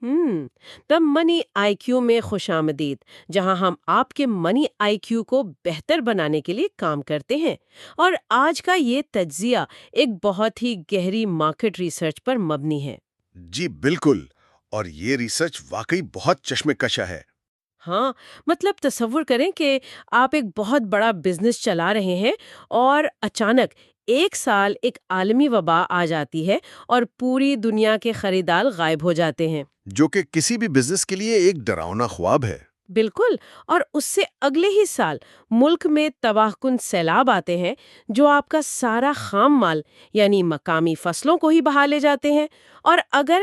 د منی آئی کیو میں خوش آمدید، جہاں ہم آپ کے منی آئی کیو کو بہتر بنانے کے لیے کام کرتے ہیں۔ اور آج کا یہ تجزیہ ایک بہت ہی گہری مارکیٹ ریسرچ پر مبنی ہے۔ جی بالکل، اور یہ ریسرچ واقعی بہت چشم کشا ہے۔ ہاں، مطلب تصور کریں کہ آپ ایک بہت بڑا بزنس چلا رہے ہیں اور اچانک ایک سال ایک عالمی وبا آ جاتی ہے اور پوری دنیا کے خریدار غائب ہو جاتے ہیں۔ جو کہ کسی بھی بزنس کے لیے ایک ڈراؤنا خواب ہے۔ بالکل، اور اس سے اگلے ہی سال ملک میں تباہ کن سیلاب آتے ہیں جو آپ کا سارا خام مال یعنی مقامی فصلوں کو ہی بہا لے جاتے ہیں۔ اور اگر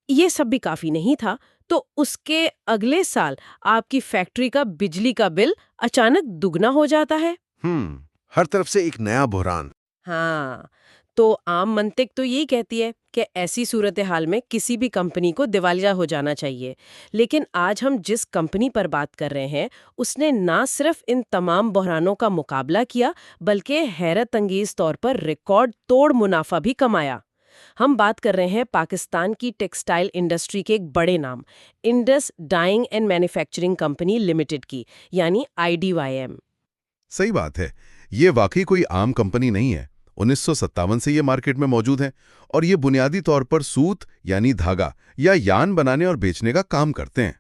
یہ سب بھی کافی نہیں تھا تو اس کے اگلے سال آپ کی فیکٹری کا بجلی کا بل اچانک دگنا ہو جاتا ہے۔ ہر طرف سے ایک نیا بحران۔ ہاں، تو عام منطق تو یہی کہتی ہے کہ ایسی صورتحال میں کسی بھی کمپنی کو دیوالیہ ہو جانا چاہیے، لیکن آج ہم جس کمپنی پر بات کر رہے ہیں اس نے نہ صرف ان تمام بحرانوں کا مقابلہ کیا بلکہ حیرت انگیز طور پر ریکارڈ توڑ منافع بھی کمایا۔ ہم بات کر رہے ہیں پاکستان کی ٹیکسٹائل انڈسٹری کے ایک بڑے نام Indus dyeing and manufacturing company limited کی، یعنی IDYM۔ صحیح بات ہے، یہ واقعی کوئی عام کمپنی نہیں ہے۔ 1957 سے یہ مارکیٹ میں موجود ہے اور یہ بنیادی طور پر سوت یعنی دھاگا یا یان بنانے اور بیچنے کا کام کرتے ہیں۔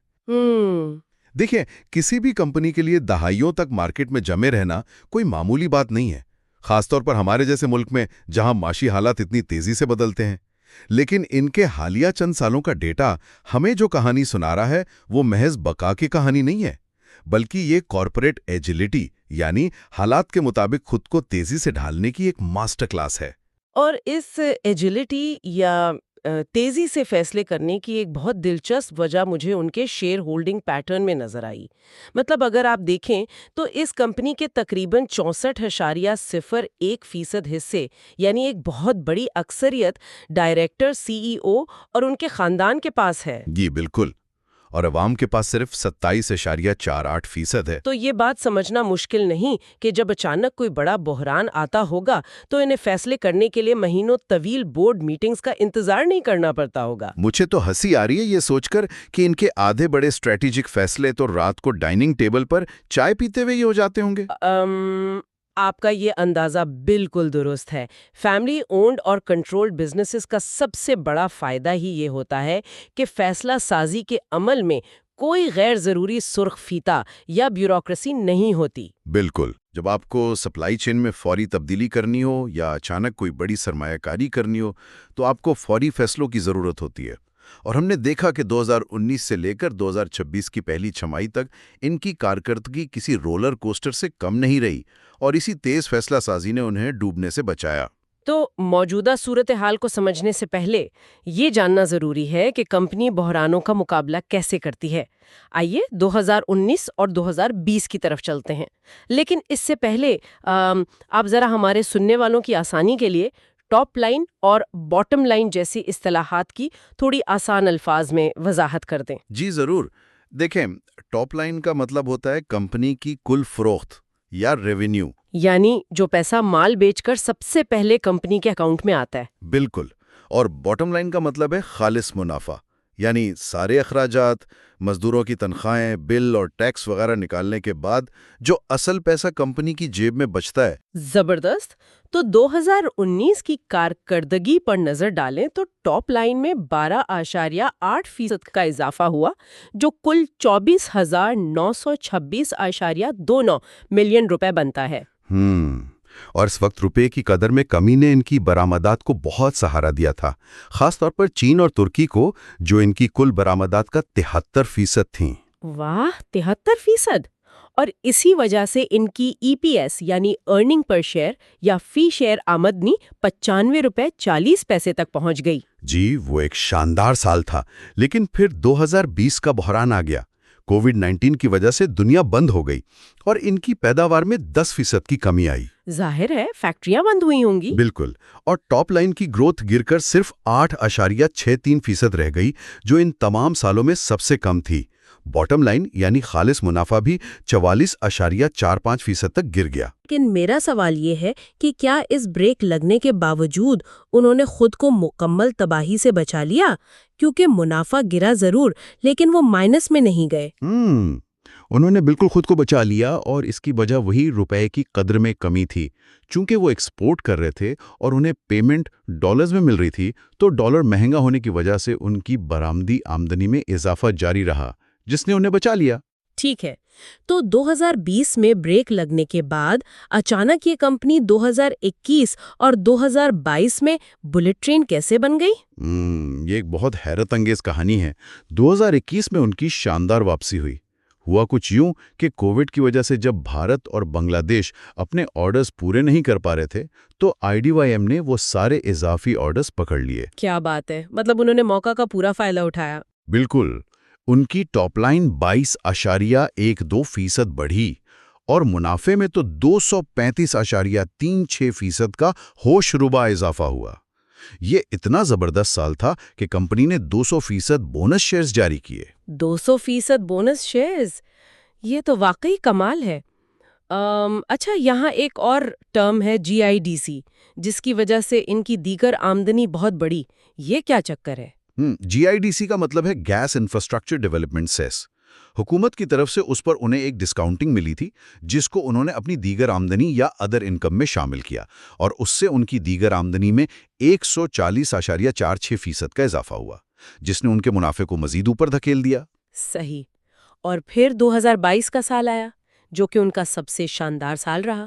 دیکھیں، کسی بھی کمپنی کے لیے دہائیوں تک مارکیٹ میں جمے رہنا کوئی معمولی بات نہیں ہے، خاص طور پر ہمارے جیسے ملک میں جہاں معاشی حالات اتنی تیزی سے بدلتے ہیں۔ لیکن ان کے حالیہ چند سالوں کا ڈیٹا ہمیں جو کہانی سنا رہا ہے وہ محض بقا کی کہانی نہیں ہے، بلکہ یہ کارپوریٹ ایجلٹی یعنی حالات کے مطابق خود کو تیزی سے ڈھالنے کی ایک ماسٹر کلاس ہے۔ اور اس ایجلٹی یا تیزی سے فیصلے کرنے کی ایک بہت دلچسپ وجہ مجھے ان کے شیئر ہولڈنگ پیٹرن میں نظر آئی۔ مطلب اگر آپ دیکھیں تو اس کمپنی کے تقریباً 64.01% حصے یعنی ایک بہت بڑی اکثریت ڈائریکٹر، CEO اور ان کے خاندان کے پاس ہے۔ جی بالکل، اور عوام کے پاس صرف 27.48% ہے۔ تو یہ بات سمجھنا مشکل نہیں کہ جب اچانک کوئی بڑا بحران آتا ہوگا تو انہیں فیصلے کرنے کے لیے مہینوں طویل بورڈ میٹنگز کا انتظار نہیں کرنا پڑتا ہوگا۔ مجھے تو ہنسی آ رہی ہے یہ سوچ کر کہ ان کے آدھے بڑے اسٹریٹجک فیصلے تو رات کو ڈائننگ ٹیبل پر چائے پیتے ہوئے ہی ہو جاتے ہوں گے۔ آپ کا یہ اندازہ بالکل درست ہے۔ فیملی اونڈ اور کنٹرولڈ بزنسز کا سب سے بڑا فائدہ ہی یہ ہوتا ہے کہ فیصلہ سازی کے عمل میں کوئی غیر ضروری سرخ فیتہ یا بیوروکریسی نہیں ہوتی۔ بالکل، جب آپ کو سپلائی چین میں فوری تبدیلی کرنی ہو یا اچانک کوئی بڑی سرمایہ کاری کرنی ہو تو آپ کو فوری فیصلوں کی ضرورت ہوتی ہے۔ اور ہم نے دیکھا کہ 2019 سے لے کر 2026 کی پہلی چھمائی تک ان کی کارکردگی کسی رولر کوسٹر سے کم نہیں رہی، اور اسی تیز فیصلہ سازی نے انہیں ڈوبنے سے بچایا۔ تو موجودہ صورتحال کو سمجھنے سے پہلے یہ جاننا ضروری ہے کہ کمپنی بحرانوں کا مقابلہ کیسے کرتی ہے۔ آئیے 2019 اور 2020 کی طرف چلتے ہیں، لیکن اس سے پہلے آپ ذرا ہمارے سننے والوں کی آسانی کے لیے ٹاپ لائن اور باٹم لائن جیسی اصطلاحات کی تھوڑی آسان الفاظ میں وضاحت کر دیں۔ جی ضرور، دیکھیں، ٹاپ لائن کا مطلب ہوتا ہے کمپنی کی کل فروخت یا ریونیو، یعنی جو پیسہ مال بیچ کر سب سے پہلے کمپنی کے اکاؤنٹ میں آتا ہے۔ بالکل، اور باٹم لائن کا مطلب ہے خالص منافع، یعنی سارے اخراجات، مزدوروں کی تنخواہیں، بل اور ٹیکس وغیرہ نکالنے کے بعد جو اصل پیسہ کمپنی کی جیب میں بچتا ہے۔ زبردست! تو 2019 کی کارکردگی پر نظر ڈالیں تو ٹاپ لائن میں 12.8% کا اضافہ ہوا، جو کل 24,926.29 ملین روپے بنتا ہے۔ اور اس وقت روپے کی قدر میں کمی نے ان کی برآمدات کو بہت سہارا دیا تھا، خاص طور پر چین اور ترکی کو، جو ان کی کل برآمدات کا 73% تھیں۔ واہ، 73%! اور اسی وجہ سے ان کی EPS یعنی ارننگ پر شیئر یا فی شیئر آمدنی 95.40 روپے تک پہنچ گئی۔ جی، وہ ایک شاندار سال تھا، لیکن پھر 2020 کا بحران آ گیا۔ کووڈ-19 کی وجہ سے دنیا بند ہو گئی اور ان کی پیداوار میں 10% کی کمی آئی۔ ظاہر ہے فیکٹریاں بند ہوئی ہوں گی۔ بالکل، اور ٹاپ لائن کی گروتھ گر کر صرف 8.63% رہ گئی، جو ان تمام سالوں میں سب سے کم تھی۔ باٹم لائن یعنی خالص منافع بھی 44.45% تک گر گیا۔ لیکن میرا سوال یہ ہے کہ کیا اس بریک لگنے کے باوجود انہوں نے خود کو مکمل تباہی سے بچا لیا؟ کیونکہ منافع گرا ضرور لیکن وہ مائنس میں نہیں گئے۔ انہوں نے بالکل خود کو بچا لیا، اور اس کی وجہ وہی روپے کی قدر میں کمی تھی۔ چونکہ وہ ایکسپورٹ کر رہے تھے اور انہیں پیمنٹ ڈالرز میں مل رہی تھی، تو ڈالر مہنگا ہونے کی وجہ سے ان کی برآمدی آمدنی میں اضافہ جاری رہا، جس نے انہیں بچا لیا۔ ٹھیک ہے، تو 2020 میں بریک لگنے کے بعد اچانک یہ کمپنی 2021 اور 2022 میں بلٹ ٹرین کیسے بن گئی؟ یہ ایک بہت حیرت انگیز کہانی ہے۔ 2021 میں ان کی شاندار واپسی ہوئی۔ ہوا کچھ یوں کہ کووڈ کی وجہ سے جب بھارت اور بنگلہ دیش اپنے آرڈرز پورے نہیں کر پا رہے تھے، تو IDYM نے وہ سارے اضافی آرڈرز پکڑ لیے۔ کیا بات ہے، مطلب انہوں نے موقع کا پورا فائدہ اٹھایا۔ بالکل، ان کی ٹاپ لائن 22.12% بڑھی، اور منافع میں تو 235.36% کا ہوش ربا اضافہ ہوا۔ یہ اتنا زبردست سال تھا کہ کمپنی نے 200% بونس شیئرز جاری کیے۔ 200% بونس شیئرز، یہ تو واقعی کمال ہے۔ اچھا، یہاں ایک اور ٹرم ہے GIDC، جس کی وجہ سے ان کی دیگر آمدنی بہت بڑی۔ یہ کیا چکر ہے؟ GIDC کا مطلب ہے گیس انفراسٹرکچر ڈیولپمنٹ سیس۔ حکومت کی طرف سے اس پر انہیں ایک ڈسکاؤنٹنگ ملی تھی، جس کو انہوں نے اپنی دیگر آمدنی یا ادر انکم میں شامل کیا، اور اس سے ان کی دیگر آمدنی میں 140.46% کا اضافہ ہوا، جس نے ان کے منافع کو مزید اوپر دھکیل دیا۔ صحیح۔ اور پھر 2022 کا سال آیا، جو کہ ان کا سب سے شاندار سال رہا۔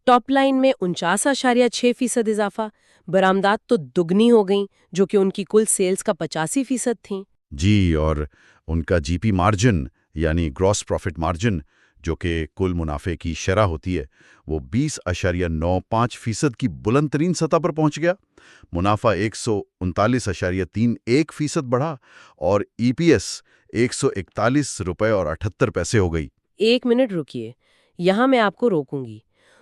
ٹاپ لائن میں 49.6% اضافہ، برآمدات تو دگنی ہو گئیں، جو کہ ان کی کل سیلز کا 85% تھیں۔ جی، اور ان کا GP مارجن یعنی گراس پروفٹ مارجن، جو کہ کل منافع کی شرح ہوتی ہے، وہ 20.95% کی بلند ترین سطح پر پہنچ گیا۔ منافع 139.31% بڑھا، اور EPS 141.78 روپے ہو گئی۔ ایک منٹ رکیے، یہاں میں آپ کو روکوں گی۔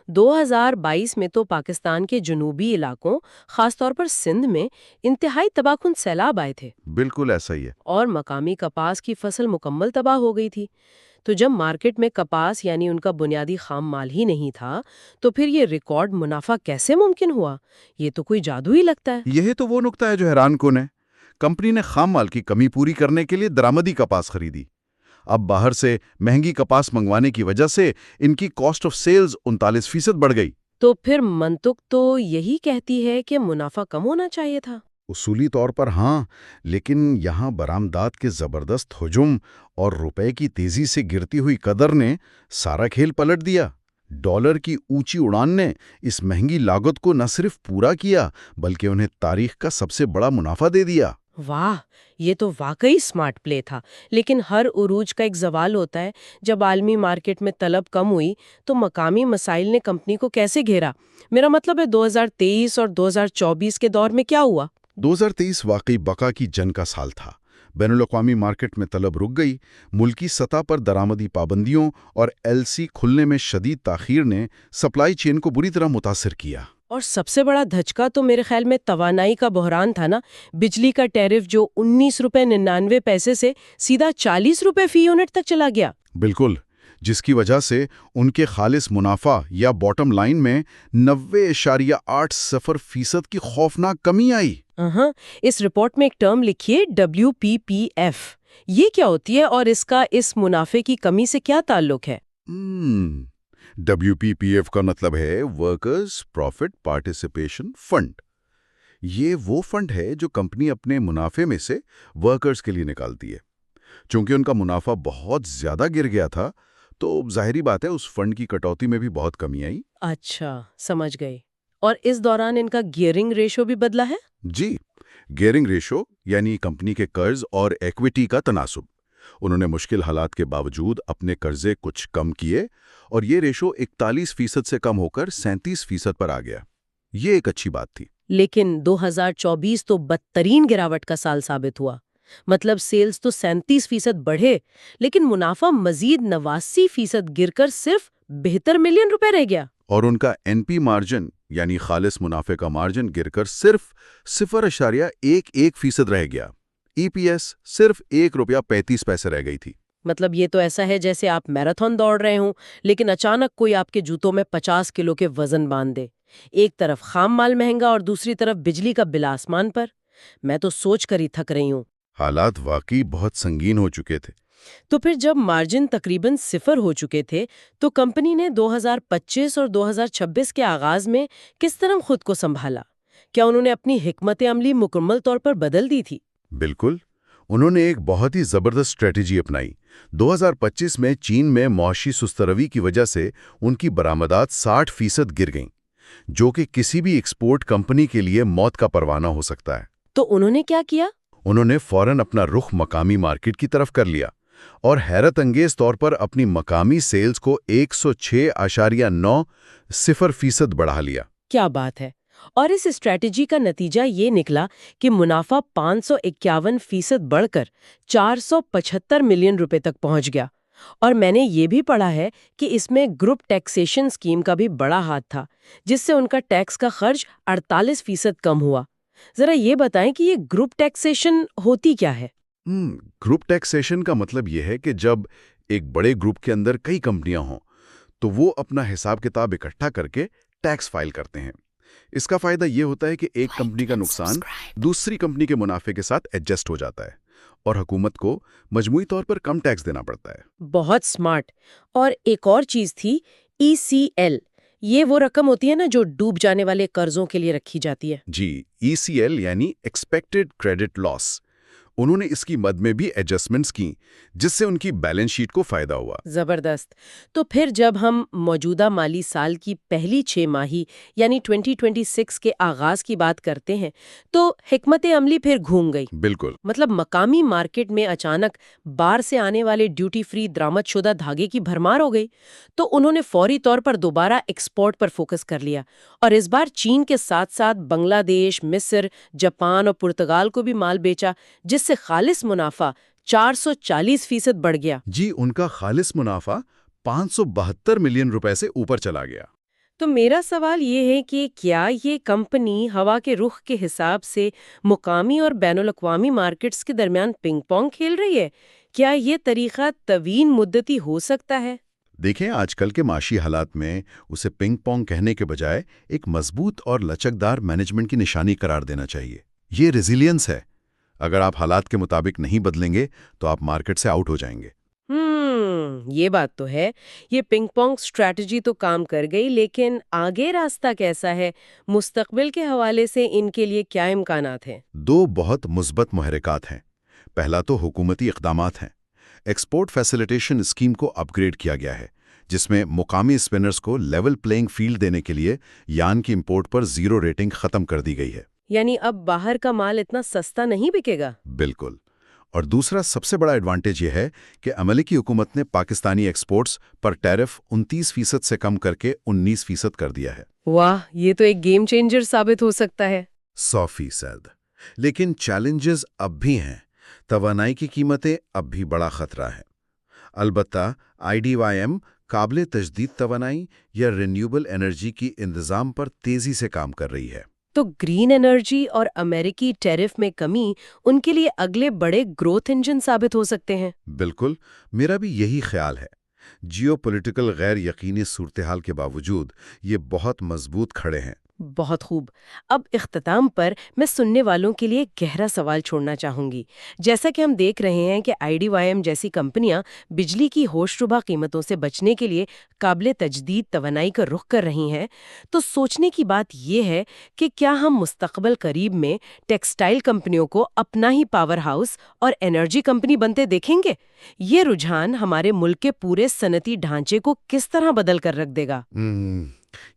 2022 میں تو پاکستان کے جنوبی علاقوں، خاص طور پر سندھ میں انتہائی تباہ کن سیلاب آئے تھے۔ بالکل ایسا ہی ہے۔ اور مقامی کپاس کی فصل مکمل تباہ ہو گئی تھی۔ تو جب مارکیٹ میں کپاس یعنی ان کا بنیادی خام مال ہی نہیں تھا، تو پھر یہ ریکارڈ منافع کیسے ممکن ہوا؟ یہ تو کوئی جادو ہی لگتا ہے۔ یہی تو وہ نکتہ ہے جو حیران کن ہے۔ کمپنی نے خام مال کی کمی پوری کرنے کے لیے درآمدی کپاس خریدی۔ اب باہر سے مہنگی کپاس منگوانے کی وجہ سے ان کی کاسٹ آف سیلز 39% بڑھ گئی۔ تو پھر منطق تو یہی کہتی ہے کہ منافع کم ہونا چاہیے تھا۔ اصولی طور پر ہاں، لیکن یہاں برآمدات کے زبردست ہجوم اور روپے کی تیزی سے گرتی ہوئی قدر نے سارا کھیل پلٹ دیا۔ ڈالر کی اونچی اڑان نے اس مہنگی لاگت کو نہ صرف پورا کیا، بلکہ انہیں تاریخ کا سب سے بڑا منافع دے دیا۔ واہ، یہ تو واقعی سمارٹ پلے تھا۔ لیکن ہر عروج کا ایک زوال ہوتا ہے۔ جب عالمی مارکیٹ میں طلب کم ہوئی تو مقامی مسائل نے کمپنی کو کیسے گھیرا؟ میرا مطلب ہے 2023 اور 2024 کے دور میں کیا ہوا؟ 2023 واقعی بقا کی جنگ کا سال تھا۔ بین الاقوامی مارکیٹ میں طلب رک گئی، ملکی سطح پر درآمدی پابندیوں اور LC کھلنے میں شدید تاخیر نے سپلائی چین کو بری طرح متاثر کیا۔ اور سب سے بڑا دھچکا تو میرے خیال میں توانائی کا بحران تھا نا۔ بجلی کا ٹیرف جو 19.99 سے سیدھا 40 روپے فی یونٹ تک چلا گیا۔ بالکل، جس کی وجہ سے ان کے خالص منافع یا باٹم لائن میں 90.80% کی خوفناک کمی آئی۔ اس رپورٹ میں ایک ٹرم لکھیے WPPF، یہ کیا ہوتی ہے اور اس کا اس منافع کی کمی سے کیا تعلق ہے؟ WPPF کا مطلب ہے ورکرز پروفٹ پارٹیسپیشن فنڈ۔ یہ وہ فنڈ ہے جو کمپنی اپنے منافع میں سے ورکرز کے لیے نکالتی ہے۔ چونکہ ان کا منافع بہت زیادہ گر گیا تھا، تو ظاہری بات ہے اس فنڈ کی کٹوتی میں بھی بہت کمی آئی۔ اچھا، سمجھ گئی۔ اور اس دوران ان کا گیئرنگ ریشو بھی بدلا ہے؟ جی، گیئرنگ ریشو یعنی کمپنی کے قرض اور ایکویٹی کا تناسب۔ انہوں نے مشکل حالات کے باوجود اپنے قرضے کچھ کم کیے، اور یہ ریشو 41% سے کم ہو کر 37% پر آ گیا۔ یہ ایک اچھی بات تھی۔ لیکن 2024 تو بدترین گراوٹ کا سال ثابت ہوا۔ مطلب سیلز تو 37% بڑھے، لیکن منافع مزید 89% گر کر صرف 72 ملین روپے رہ گیا۔ اور ان کا NP مارجن یعنی خالص منافع کا مارجن گر کر صرف 0.11% رہ گیا۔ EPS صرف 1.35 روپیہ رہ گئی تھی۔ مطلب یہ تو ایسا ہے جیسے آپ میراتھن دوڑ رہے ہوں لیکن اچانک کوئی آپ کے جوتوں میں 50 کلو کے وزن باندھ دے. ایک طرف خام مال مہنگا اور دوسری طرف بجلی کا بل آسمان پر. میں تو سوچ کر ہی تھک رہی ہوں. حالات واقعی بہت سنگین ہو چکے تھے. تو پھر جب مارجن تقریباً 0 ہو چکے تھے تو کمپنی نے 2025 اور 2026 کے آغاز میں کس طرح خود کو سنبھالا؟ کیا انہوں نے اپنی حکمت عملی مکمل طور پر بدل دی تھی؟ بالکل. انہوں نے ایک بہت ہی زبردست اسٹریٹجی اپنائی. 2025 میں چین میں معاشی سست روی کی وجہ سے ان کی برآمدات 60% گر گئیں، جو کہ کسی بھی ایکسپورٹ کمپنی کے لیے موت کا پروانہ ہو سکتا ہے. تو انہوں نے کیا کیا؟ انہوں نے فوراً اپنا رخ مقامی مارکیٹ کی طرف کر لیا اور حیرت انگیز طور پر اپنی مقامی سیلز کو 106.90% بڑھا لیا. کیا بات ہے! اور اس اسٹریٹجی کا نتیجہ یہ نکلا کہ منافع 551% بڑھ کر 475 ملین روپے تک پہنچ گیا. اور میں نے یہ بھی پڑھا ہے کہ اس میں گروپ ٹیکسیشن اسکیم کا بھی بڑا ہاتھ تھا، جس سے ان کا ٹیکس کا خرچ 48% کم ہوا. ذرا یہ بتائیں کہ یہ گروپ ٹیکسیشن ہوتی کیا ہے؟ گروپ ٹیکسیشن کا مطلب یہ ہے کہ جب ایک بڑے گروپ کے اندر کئی کمپنیاں ہوں تو وہ اپنا حساب کتاب اکٹھا کر کے ٹیکس فائل کرتے ہیں. اس کا فائدہ یہ ہوتا ہے کہ ایک کمپنی کا نقصان دوسری کمپنی کے منافع کے ساتھ ایڈجسٹ ہو جاتا ہے اور حکومت کو مجموعی طور پر کم ٹیکس دینا پڑتا ہے. بہت سمارٹ. اور ایک اور چیز تھی ECL. یہ وہ رقم ہوتی ہے نا جو ڈوب جانے والے قرضوں کے لیے رکھی جاتی ہے. جی، ECL یعنی ایکسپیکٹڈ کریڈٹ لاس. انہوں نے اس کی مد میں بھی ایڈجسٹمنٹس کی جس سے ان کی بیلنس شیٹ کو فائدہ ہوا. زبردست. تو پھر جب ہم موجودہ مالی سال کی پہلی 6 ماہی یعنی 2026 کے آغاز کی بات کرتے ہیں تو حکمت عملی پھر گھوم گئی. بالکل. مطلب مقامی مارکیٹ میں اچانک باہر سے آنے والے ڈیوٹی فری درآمد شدہ دھاگے کی بھرمار ہو گئی تو انہوں نے فوری طور پر دوبارہ ایکسپورٹ پر فوکس کر لیا اور اس بار چین کے ساتھ ساتھ بنگلہ دیش، مصر، جاپان اور پرتگال کو بھی مال بیچا، جس سے خالص منافع 440% بڑھ گیا. جی، ان کا خالص منافع 572 ملین روپے سے اوپر چلا گیا. تو میرا سوال یہ ہے کہ کیا یہ کمپنی ہوا کے رخ کے حساب سے مقامی اور بین الاقوامی مارکیٹس کے درمیان پنگ پونگ کھیل رہی ہے؟ کیا یہ طریقہ طویل مدتی ہو سکتا ہے؟ دیکھیں، آج کل کے معاشی حالات میں اسے پنگ پونگ کہنے کے بجائے ایک مضبوط اور لچکدار مینجمنٹ کی نشانی قرار دینا چاہیے. یہ ریزیلینس ہے. اگر آپ حالات کے مطابق نہیں بدلیں گے تو آپ مارکیٹ سے آؤٹ ہو جائیں گے. یہ بات تو ہے. یہ پنگ پونگ سٹریٹجی تو کام کر گئی، لیکن آگے راستہ کیسا ہے؟ مستقبل کے حوالے سے ان کے لیے کیا امکانات ہیں؟ 2 بہت مثبت محرکات ہیں. پہلا تو حکومتی اقدامات ہیں. ایکسپورٹ فیسیلیٹیشن اسکیم کو اپ گریڈ کیا گیا ہے، جس میں مقامی اسپنرز کو لیول پلینگ فیلڈ دینے کے لیے یان کی امپورٹ پر 0 ریٹنگ ختم کر دی گئی ہے. یعنی اب باہر کا مال اتنا سستا نہیں بکے گا؟ بالکل. اور دوسرا سب سے بڑا ایڈوانٹیج یہ ہے کہ امریکی حکومت نے پاکستانی ایکسپورٹس پر ٹیرف 29% سے کم کر کے 19% کر دیا ہے. واہ، یہ تو ایک گیم چینجر ثابت ہو سکتا ہے. 100%. لیکن چیلنجز اب بھی ہیں. توانائی کی قیمتیں اب بھی بڑا خطرہ ہے. البتہ IDYM قابل تجدید توانائی یا رینیوبل انرجی کی انتظام پر تیزی سے کام کر رہی ہے. تو گرین انرجی اور امریکی ٹیرف میں کمی ان کے لیے اگلے بڑے گروتھ انجن ثابت ہو سکتے ہیں. بالکل، میرا بھی یہی خیال ہے. جیو پولیٹیکل غیر یقینی صورتحال کے باوجود یہ بہت مضبوط کھڑے ہیں. بہت خوب. اب اختتام پر میں سننے والوں کے لیے گہرا سوال چھوڑنا چاہوں گی. جیسا کہ ہم دیکھ رہے ہیں کہ IDYM جیسی کمپنیاں بجلی کی ہوش ربا قیمتوں سے بچنے کے لیے قابل تجدید توانائی کا رخ کر رہی ہیں، تو سوچنے کی بات یہ ہے کہ کیا ہم مستقبل قریب میں ٹیکسٹائل کمپنیوں کو اپنا ہی پاور ہاؤس اور انرجی کمپنی بنتے دیکھیں گے؟ یہ رجحان ہمارے ملک کے پورے صنعتی ڈھانچے کو کس طرح بدل کر رکھ دے گا؟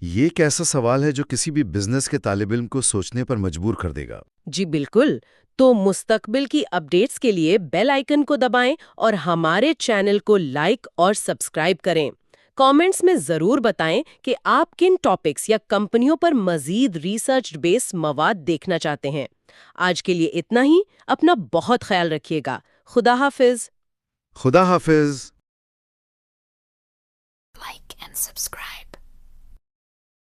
یہ ایک ایسا سوال ہے جو کسی بھی بزنس کے طالب علم کو سوچنے پر مجبور کر دے گا. جی بالکل. تو مستقبل کی اپڈیٹس کے لیے بیل آئیکن کو دبائیں اور ہمارے چینل کو لائک اور سبسکرائب کریں. کامنٹس میں ضرور بتائیں کہ آپ کن ٹاپکس یا کمپنیوں پر مزید ریسرچ بیس مواد دیکھنا چاہتے ہیں. آج کے لیے اتنا ہی. اپنا بہت خیال رکھیے گا. خدا حافظ. خدا حافظ. Like and subscribe.